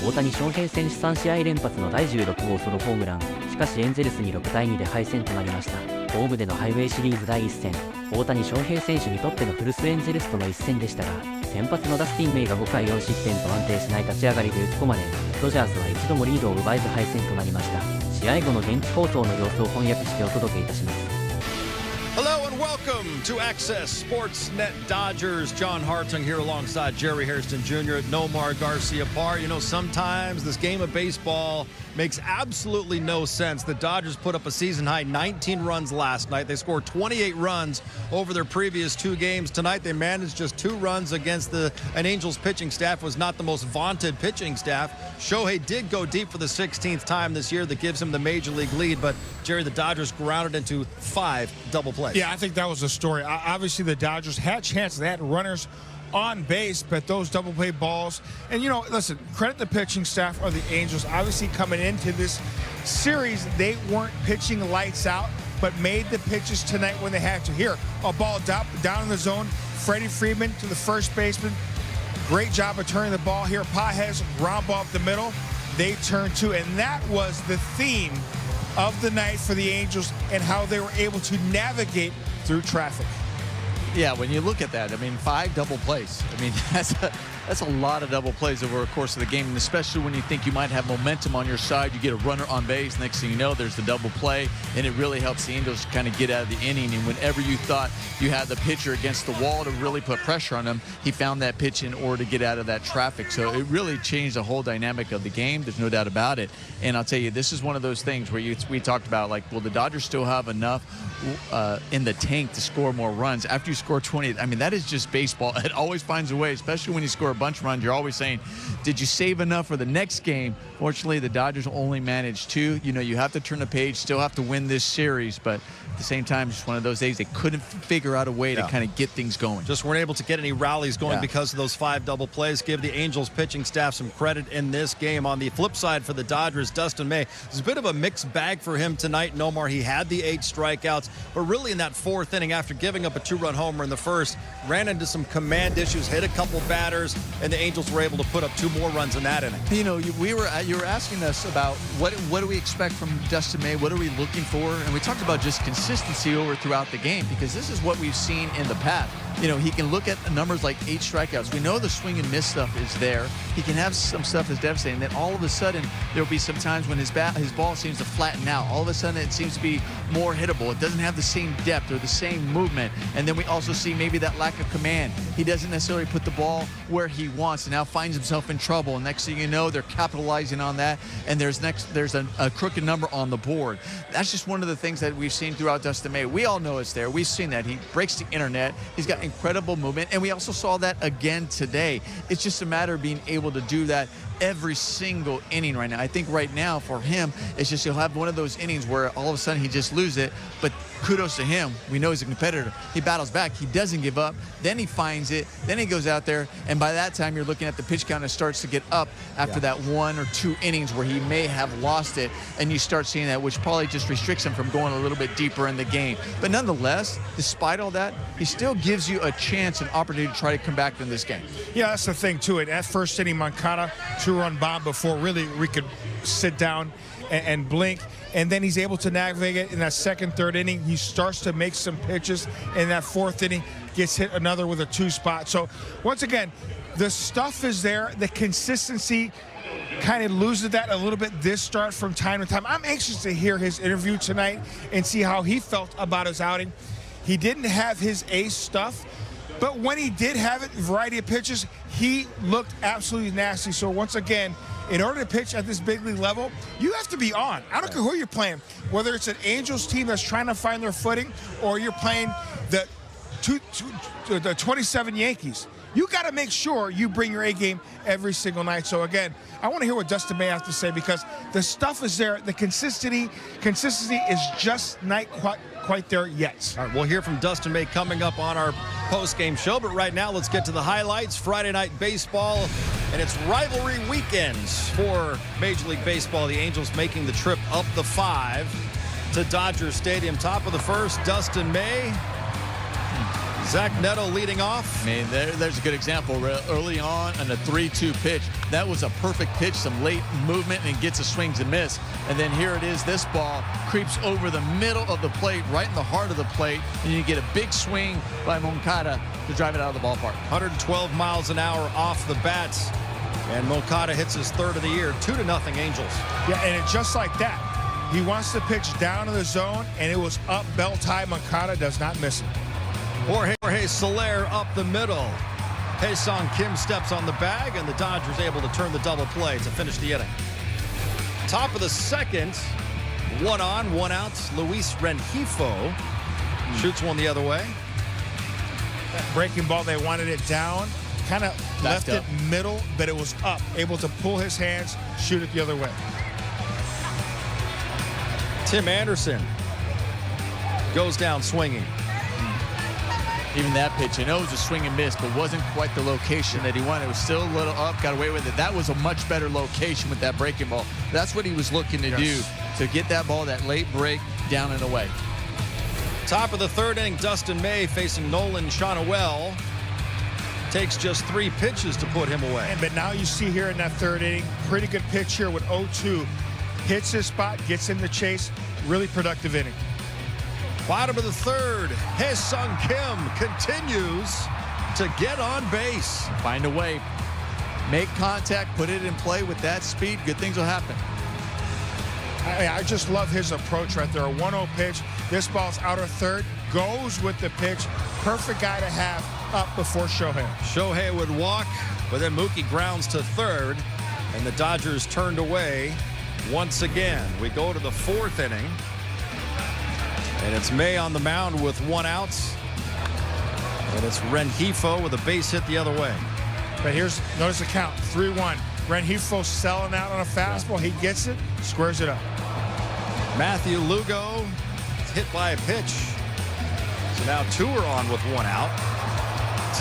大谷翔平選手3試合連発の第16号ソロホームラン。しかしエンゼルスに6対2で敗戦となりました。ホームでのハイウェイシリーズ第1戦、大谷翔平選手にとっての古巣エンゼルスとの一戦でしたが、先発のダスティン・メイが5回4失点と安定しない立ち上がりで打ち込まれ、ドジャースは一度もリードを奪えず敗戦となりました。試合後の現地放送の様子を翻訳してお届けいたします。Hello and welcome to Access Sportsnet Dodgers. John Hartung here alongside Jerry Hairston Jr. at Nomar Garcia Park. You know, sometimes this game of baseball makes absolutely no sense. The Dodgers put up a season-high 19 runs last night. They scored 28 runs over their previous 2 games. Tonight, they managed just 2 runs against an Angels pitching staff. Was not the most vaunted pitching staff. Shohei did go deep for the 16th time this year. That gives him the major league lead. But, Jerry, the Dodgers grounded into 5 double plays. Yeah, I think that was the story. Obviously, the Dodgers had chances. They had runners on base, but those double play balls. And, you know, listen, credit the pitching staff of the Angels. Obviously, coming into this series, they weren't pitching lights out, but made the pitches tonight when they had to. Here, a ball down in the zone. Freddie Freeman to the first baseman. Great job of turning the ball here. Pages, ground ball up the middle. They turned 2, and that was the theme of the night for the Angels and how they were able to navigate through traffic. Yeah, when you look at that, I mean, 5 double plays. I mean, that's a lot of double plays over the course of the game, and especially when you think you might have momentum on your side, you get a runner on base, next thing you know, there's the double play, and it really helps the Angels kind of get out of the inning. And whenever you thought you had the pitcher against the wall to really put pressure on him, he found that pitch in order to get out of that traffic. So it really changed the whole dynamic of the game. There's no doubt about it. And I'll tell you, this is one of those things where we talked about, like, will the Dodgers still have enough in the tank to score more runs after you score 20? I mean, that is just baseball. It always finds a way, especially when you score a bunch of runs. You're always saying, did you save enough for the next game? Fortunately, the Dodgers only managed 2. You know, you have to turn the page, still have to win this series, but at the same time, just one of those days they couldn't figure out a way to kind of get things going. Just weren't able to get any rallies going because of those 5 double plays. Give the Angels pitching staff some credit in this game. On the flip side for the Dodgers, Dustin May, it's a bit of a mixed bag for him tonight. Nomar, he had the 8 strikeouts, but really in that 4th inning, after giving up a 2-run homer in the first, ran into some command issues, hit a couple batters, and the Angels were able to put up 2 more runs in that inning. You know, you were asking us about what do we expect from Dustin May? What are we looking for? And we talked about just consistency throughout the game, because this is what we've seen in the past. You know, he can look at numbers like 8 strikeouts. We know the swing and miss stuff is there. He can have some stuff that's devastating. Then all of a sudden, there'll be some times when his ball seems to flatten out. All of a sudden, it seems to be more hittable. It doesn't have the same depth or the same movement. And then we also see maybe that lack of command. He doesn't necessarily put the ball where he wants, and now finds himself in trouble. And next thing you know, they're capitalizing on that, and there's a crooked number on the board. That's just one of the things that we've seen throughout Dustin May. We all know it's there. We've seen that. He breaks the internet. He's got incredible movement, and we also saw that again today. It's just a matter of being able to do that every single inning right now. I think right now for him, it's just he'll have one of those innings where all of a sudden he just loses it, but kudos to him. We know he's a competitor. He battles back. He doesn't give up. Then he finds it. Then he goes out there, and by that time you're looking at the pitch count that starts to get up after that 1 or 2 innings where he may have lost it, and you start seeing that, which probably just restricts him from going a little bit deeper in the game. But nonetheless, despite all that, he still gives you a chance, an opportunity to try to come back in this game. Yeah, that's the thing to it. At first inning, Moncada 2-run bomb before really we could sit down and blink. And then he's able to navigate in that 2nd, 3rd inning. He starts to make some pitches. In that 4th inning, gets hit another with a 2 spot. So once again, the stuff is there. The consistency kind of loses that a little bit this start from time to time. I'm anxious to hear his interview tonight and see how he felt about his outing. He didn't have his ace stuff, but when he did have it, variety of pitches, he looked absolutely nasty. So once again, in order to pitch at this big league level, you have to be on. I don't care who you're playing, whether it's an Angels team that's trying to find their footing or you're playing the 27 Yankees. You got to make sure you bring your A game every single night. So again, I want to hear what Dustin May has to say, because the stuff is there. The consistency is just not quite there yet. All right, we'll hear from Dustin May coming up on our post-game show, but right now let's get to the highlights. Friday night baseball, and it's rivalry weekends for Major League Baseball. The Angels making the trip up the 5 to Dodger Stadium. Top of the 1st, Dustin May. Zach Neto leading off. I mean, there's a good example. Early on a 3-2 pitch, that was a perfect pitch, some late movement, and gets a swings and miss. And then here it is, this ball creeps over the middle of the plate, right in the heart of the plate, and you get a big swing by Moncada to drive it out of the ballpark. 112 miles an hour off the bats, and Moncada hits his third of the year, 2-0 Angels. Yeah, and it's just like that. He wants to pitch down in the zone, and it was up belt high. Moncada does not miss it. Jorge Soler up the middle. Hae-Sung Kim steps on the bag, and the Dodgers able to turn the double play to finish the inning. Top of the second, 1 on, 1 out. Luis Rengifo shoots one the other way. That breaking ball, they wanted it down, kind of left it middle, but it was up, able to pull his hands, shoot it the other way. Tim Anderson goes down swinging. Even that pitch, I know it was a swing and miss, but wasn't quite the location that he wanted. It was still a little up, got away with it. That was a much better location with that breaking ball. That's what he was looking to do, to get that ball, that late break, down and away. Top of the third inning, Dustin May facing Nolan Schanuel. Takes just 3 pitches to put him away. But now you see here in that third inning, pretty good pitch here with 0-2. Hits his spot, gets in the chase, really productive inning. Bottom of the third, Hae-Sung Kim continues to get on base. Find a way. Make contact, put it in play with that speed. Good things will happen. I just love his approach right there. A 1-0 pitch. This ball's outer third. Goes with the pitch. Perfect guy to have up before Shohei. Shohei would walk, but then Mookie grounds to third, and the Dodgers turned away once again. We go to the 4th inning. And it's May on the mound with 1 out. And it's Rengifo with a base hit the other way. But notice the count, 3-1. Rengifo selling out on a fastball. He gets it, squares it up. Matthew Lugo is hit by a pitch. So now 2 are on with 1 out.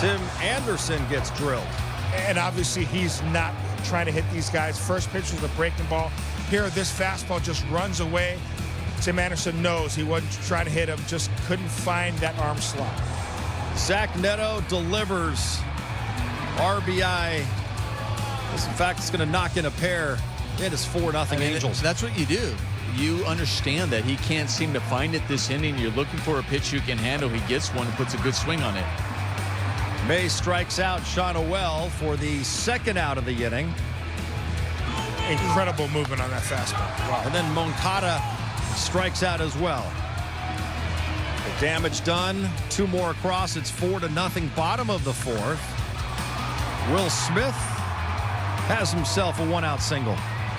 Tim Anderson gets drilled. And obviously he's not trying to hit these guys. First pitch was a breaking ball. Here, this fastball just runs away. Tim Anderson knows he wasn't trying to hit him, just couldn't find that arm slot. Zach Neto delivers RBI. In fact, it's going to knock in a pair. It is 4-0 Angels. That's what you do. You understand that he can't seem to find it this inning. You're looking for a pitch you can handle. He gets one and puts a good swing on it. May strikes out Schanuel for the 2nd out of the inning. Incredible movement on that fastball. Wow. And then Moncada strikes out as well. The damage done. 2 more across. It's 4-0 bottom of the 4th. Will Smith has himself a 1-out single.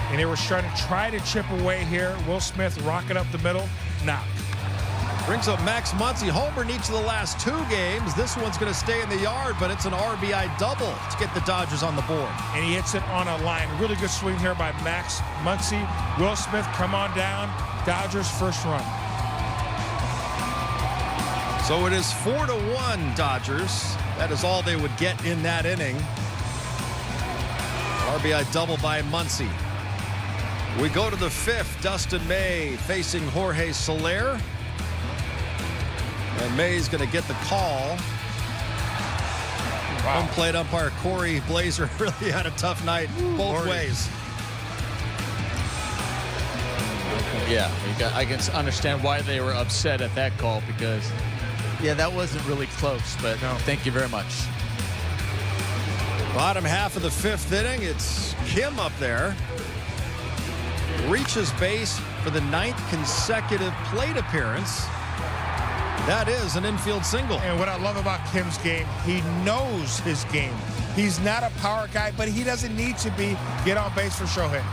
And they were trying to chip away here. Will Smith rocket up the middle. Knock. Brings up Max Muncy. Homer in each of the last 2 games. This one's going to stay in the yard, but it's an RBI double to get the Dodgers on the board. And he hits it on a line. Really good swing here by Max Muncy. Will Smith, come on down. Dodgers first run. So it is 4-1 Dodgers. That is all they would get in that inning. RBI double by Muncy. We go to the 5th. Dustin May facing Jorge Soler. And May's going to get the call. Wow. Home plate umpire Corey Blazer really had a tough night both ways. Yeah, I can understand why they were upset at that call because, yeah, that wasn't really close, but no, thank you very much. Bottom half of the 5th inning, it's Kim up there. Reaches base for the 9th consecutive plate appearance. That is an infield single. And what I love about Kim's game, he knows his game. He's not a power guy, but he doesn't need to be. Get on base for Shohei.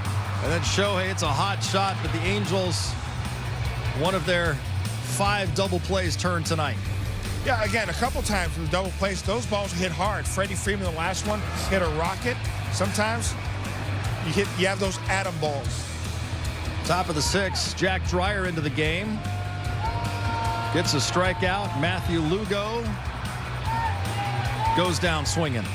And then Shohei, it's a hot shot, but the Angels, one of their 5 double plays turned tonight. Yeah, again, a couple times with double plays, those balls hit hard. Freddie Freeman, the last one, hit a rocket. Sometimes you have those atom balls. Top of the 6th, Jack Dreyer into the game. Gets a strikeout. Matthew Lugo goes down swinging.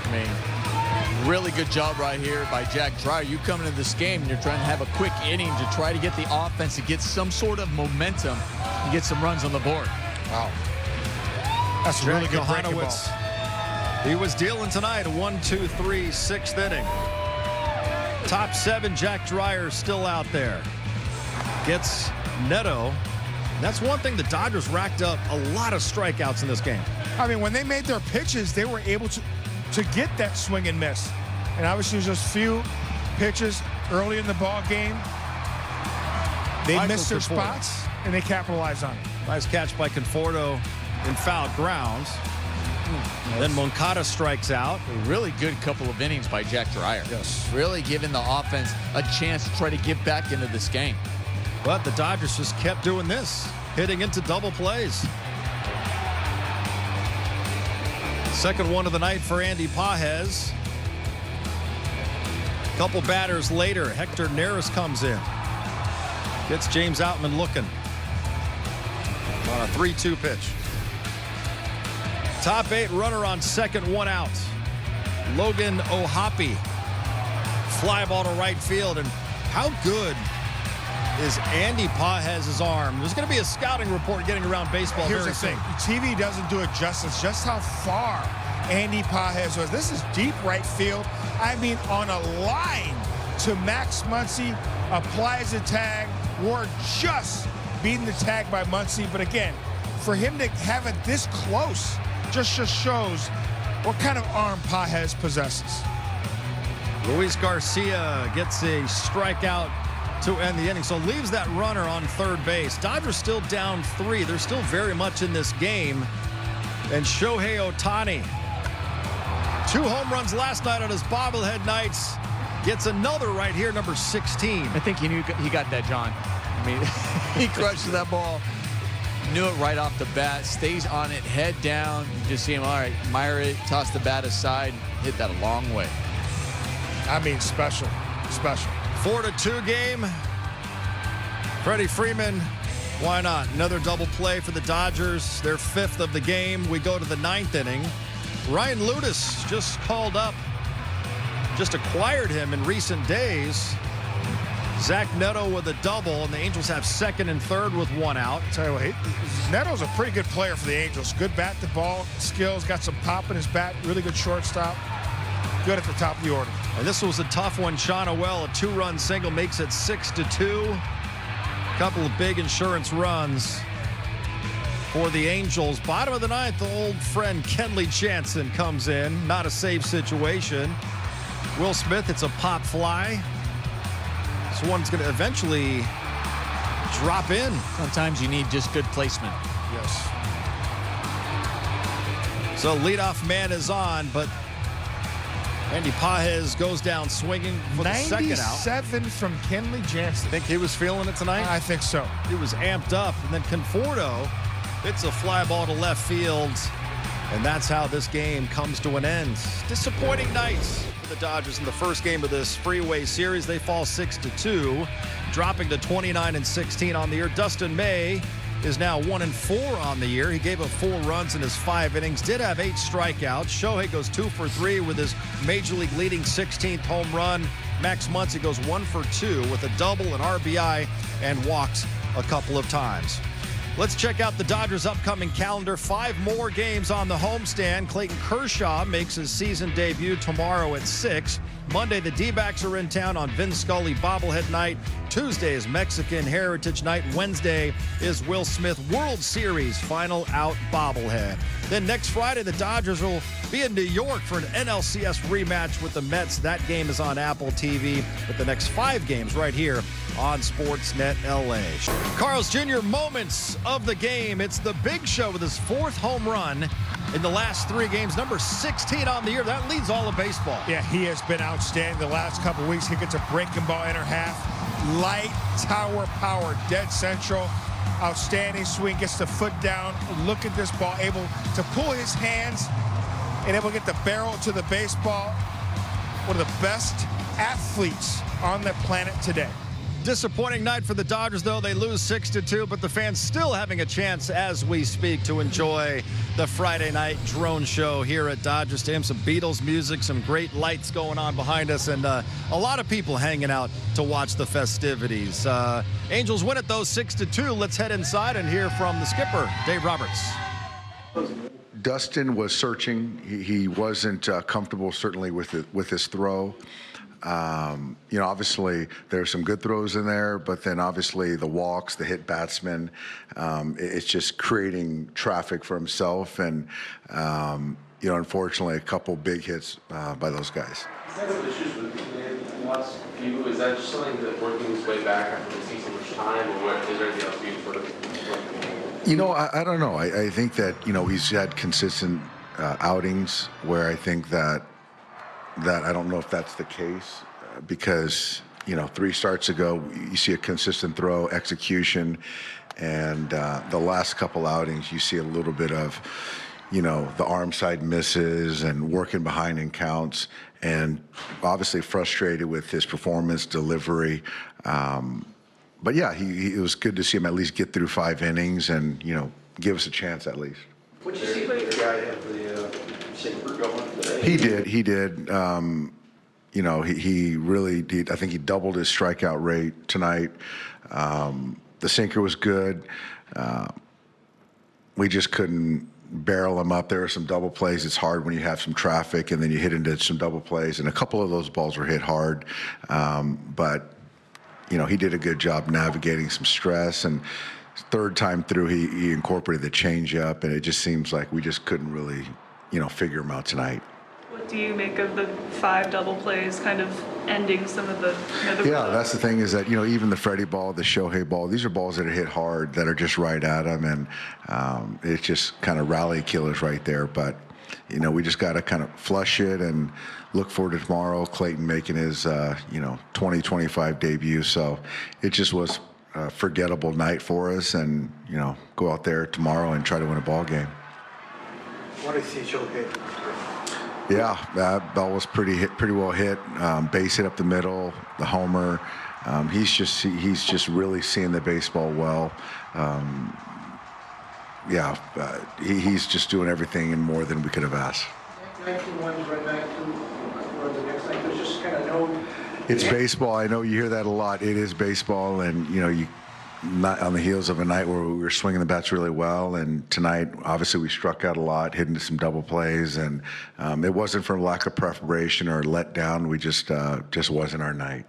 I mean, really good job right here by Jack Dreyer. You come into this game and you're trying to have a quick inning to try to get the offense to get some sort of momentum and get some runs on the board. Wow. That's a really good breaking ball. He was dealing tonight. 1, 2, 3, 6th inning. Top 7, Jack Dreyer still out there. Gets Neto. That's one thing the Dodgers racked up a lot of strikeouts in this game. I mean, when they made their pitches, they were able to get that swing and miss. And obviously, there's just few pitches early in the ball game. They missed their spots, and they capitalized on it. Nice catch by Conforto in foul grounds. Then Moncada strikes out. A really good couple of innings by Jack Dreyer. Yes. Really giving the offense a chance to try to get back into this game. But the Dodgers just kept doing this, hitting into double plays. Second one of the night for Andy Pages. Couple batters later, Hector Neris comes in. Gets James Outman looking on a 3-2 pitch. Top 8 runner on second, 1 out. Logan Ohapi. Fly ball to right field. And how good is Andy Pages' arm? There's going to be a scouting report getting around baseball. Here's the thing. TV doesn't do it justice. Just how far Andy Pages was. This is deep right field. I mean, on a line to Max Muncy. Applies a tag. Ward just beating the tag by Muncy. But again, for him to have it this close just shows what kind of arm Pages possesses. Luis Garcia gets a strikeout to end the inning, so leaves that runner on third base. Dodgers still down 3. They're still very much in this game. And Shohei Ohtani, 2 home runs last night on his bobblehead nights, gets another right here, number 16. I think he knew he got that, John. I mean, he crushed that ball. Knew it right off the bat, stays on it, head down. You just see him, all right, admire it, toss the bat aside, hit that a long way. I mean, special. 4-2 game. Freddie Freeman, why not? Another double play for the Dodgers, their 5th of the game. We go to the 9th inning. Ryan Ludus just called up, just acquired him in recent days. Zach Neto with a double, and the Angels have second and third with 1 out. Tell you what, Neto's a pretty good player for the Angels. Good bat to ball skills, got some pop in his bat, really good shortstop. Good at the top of the order. And this was a tough one. Sean O'Well, a 2-run single, makes it 6-2. Couple of big insurance runs for the Angels. Bottom of the 9th, the old friend Kenley Jansen comes in. Not a safe situation. Will Smith, it's a pop fly. This one's going to eventually drop in. Sometimes you need just good placement. Yes. So leadoff man is on, but Andy Pages goes down swinging for the second out. 97 from Kenley Jansen. Think he was feeling it tonight? I think so. He was amped up. And then Conforto hits a fly ball to left field. And that's how this game comes to an end. Disappointing nights for the Dodgers in the first game of this Freeway Series. They fall 6-2, dropping to 29-16 on the year. Dustin May is now 1-4 on the year. He gave up 4 runs in his 5 innings, did have 8 strikeouts. Shohei goes 2 for 3 with his major league leading 16th home run. Max Muncy goes 1 for 2 with a double, an RBI, and walks a couple of times. Let's check out the Dodgers' upcoming calendar. 5 more games on the homestand. Clayton Kershaw makes his season debut tomorrow at 6. Monday, the D-backs are in town on Vin Scully bobblehead night. Tuesday is Mexican Heritage Night. Wednesday is Will Smith World Series final out bobblehead. Then next Friday, the Dodgers will be in New York for an NLCS rematch with the Mets. That game is on Apple TV, with the next 5 games right here on Sportsnet LA. Carl's Jr. moments of the game. It's the Big Show with his 4th home run in the last 3 games, number 16 on the year. That leads all of baseball. Yeah, he has been outstanding the last couple weeks. He gets a breaking ball inner half. Light tower power, dead central. Outstanding swing, gets the foot down. Look at this ball, able to pull his hands and able to get the barrel to the baseball. One of the best athletes on the planet today. Disappointing night for the Dodgers, though. They lose 6-2, but the fans still having a chance as we speak to enjoy the Friday night drone show here at Dodger Stadium. Some Beatles music, some great lights going on behind us, and a lot of people hanging out to watch the festivities. Angels win it, though, 6-2. Let's head inside and hear from the skipper, Dave Roberts. Dustin was searching. He wasn't comfortable, certainly, with his throw. Obviously there's some good throws in there, but then obviously the walks, the hit batsmen, it's just creating traffic for himself. And, unfortunately, a couple big hits by those guys. Is that some issues with the last few? Is that just something that working its way back after the season much time, or is there anything else you sort of? I don't know. I think that, he's had consistent outings where I think that I don't know if that's the case because, 3 starts ago, you see a consistent throw, execution, and the last couple outings, you see a little bit of, the arm side misses and working behind in counts, and obviously frustrated with his performance, delivery. But yeah, it was good to see him at least get through 5 innings and, give us a chance at least. What did you see the guy have the sinker going today? He did. He really did. I think he doubled his strikeout rate tonight. The sinker was good. We just couldn't barrel him up. There were some double plays. It's hard when you have some traffic and then you hit into some double plays, and a couple of those balls were hit hard. But he did a good job navigating some stress, and 3rd time through he incorporated the changeup, and it just seems like we just couldn't really figure him out tonight. What do you make of the 5 double plays kind of ending some of the Yeah, that's the thing is that, even the Freddie ball, the Shohei ball, these are balls that are hit hard, that are just right at him, and it's just kind of rally killers right there. But, we just got to kind of flush it and look forward to tomorrow, Clayton making his, 2025 debut. So it just was a forgettable night for us, and, go out there tomorrow and try to win a ball game. What do you see Shohei? Yeah, that ball was pretty well hit. Base hit up the middle, the homer. He's just really seeing the baseball well. He's just doing everything and more than we could have asked. 19 runs right back to the next night. There's just kind of no. It's baseball. I know you hear that a lot. It is baseball, and you not on the heels of a night where we were swinging the bats really well, and tonight obviously we struck out a lot, hit into some double plays, and it wasn't from lack of preparation or let down. We just wasn't our night.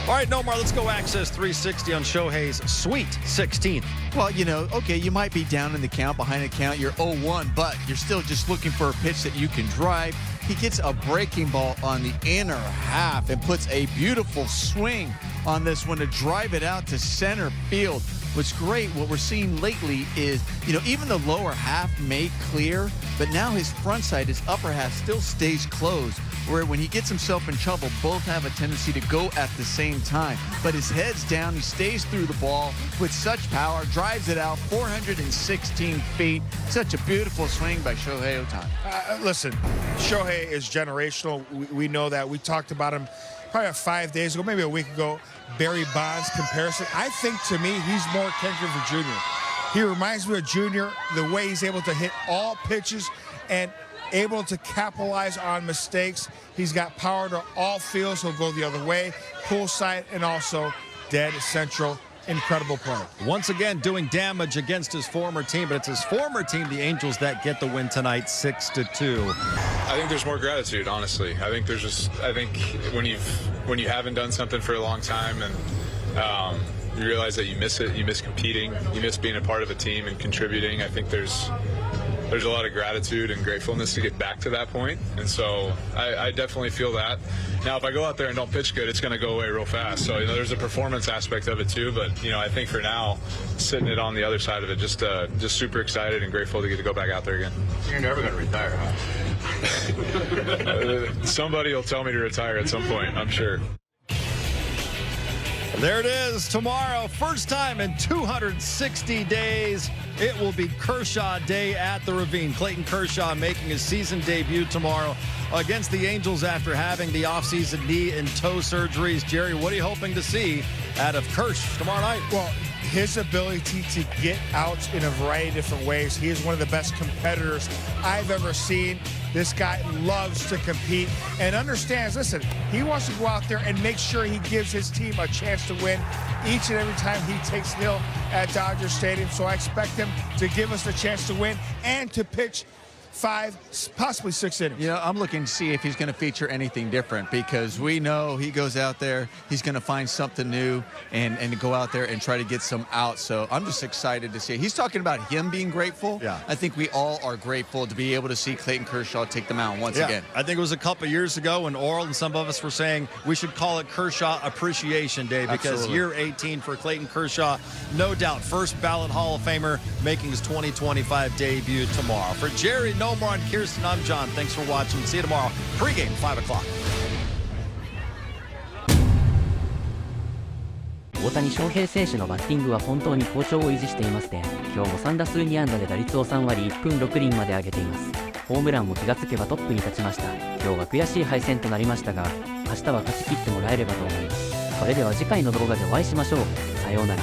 All right, Nomar, let's go Access 360 on Shohei's sweet 16th. Well, okay, you might be down in the count, behind the count, you're 0-1, but you're still just looking for a pitch that you can drive. He gets a breaking ball on the inner half and puts a beautiful swing on this one to drive it out to center field. What's great, what we're seeing lately is, even the lower half may clear, but now his front side, his upper half still stays closed, where when he gets himself in trouble, both have a tendency to go at the same time. But his head's down, he stays through the ball with such power, drives it out 416 feet. Such a beautiful swing by Shohei Ohtani. Listen, Shohei is generational. We know that. We talked about him probably 5 days ago, maybe a week ago. Barry Bonds comparison. I think, to me, he's more Ken Griffey Jr. He reminds me of Jr., the way he's able to hit all pitches and able to capitalize on mistakes. He's got power to all fields. He'll go the other way, pull side, and also dead central. Incredible play. Once again, doing damage against his former team, but it's his former team, the Angels, that get the win tonight, 6-2. I think there's more gratitude, honestly. I think when you haven't done something for a long time and you realize that you miss it, you miss competing, you miss being a part of a team and contributing. I think there's a lot of gratitude and gratefulness to get back to that point, and so I definitely feel that. Now, if I go out there and don't pitch good, it's going to go away real fast. So, there's a performance aspect of it too, but, I think for now, sitting it on the other side of it, just super excited and grateful to get to go back out there again. You're never going to retire, huh? Somebody will tell me to retire at some point, I'm sure. There it is tomorrow. First time in 260 days. It will be Kershaw Day at the Ravine. Clayton Kershaw making his season debut tomorrow against the Angels after having the offseason knee and toe surgeries. Jerry, what are you hoping to see out of Kersh tomorrow night? Well, his ability to get out in a variety of different ways. He is one of the best competitors I've ever seen. This guy loves to compete and understands, listen, he wants to go out there and make sure he gives his team a chance to win each and every time he takes the hill at Dodger Stadium. So I expect him to give us the chance to win and to pitch 5, possibly 6 innings. You know, I'm looking to see if he's going to feature anything different, because we know he goes out there, he's going to find something new and go out there and try to get some outs. So I'm just excited to see. He's talking about him being grateful. Yeah. I think we all are grateful to be able to see Clayton Kershaw take the mound once again. I think it was a couple years ago when Oral and some of us were saying we should call it Kershaw Appreciation Day, because Absolutely. year 18 for Clayton Kershaw, no doubt, first ballot Hall of Famer, making his 2025 debut tomorrow. For Jerry, Nomar, and Kirsten, I'm John. Thanks for watching. See you tomorrow. Pregame, 5 o'clock. 大谷翔平選手のバッティングは本当に好調を維持していまして、今日も3打数2安打で打率を3割1分6厘まで上げています。ホームランも気がつけばトップに立ちました。今日は悔しい敗戦となりましたが、明日は勝ち切ってもらえればと思います。それでは次回の動画でお会いしましょう。さようなら。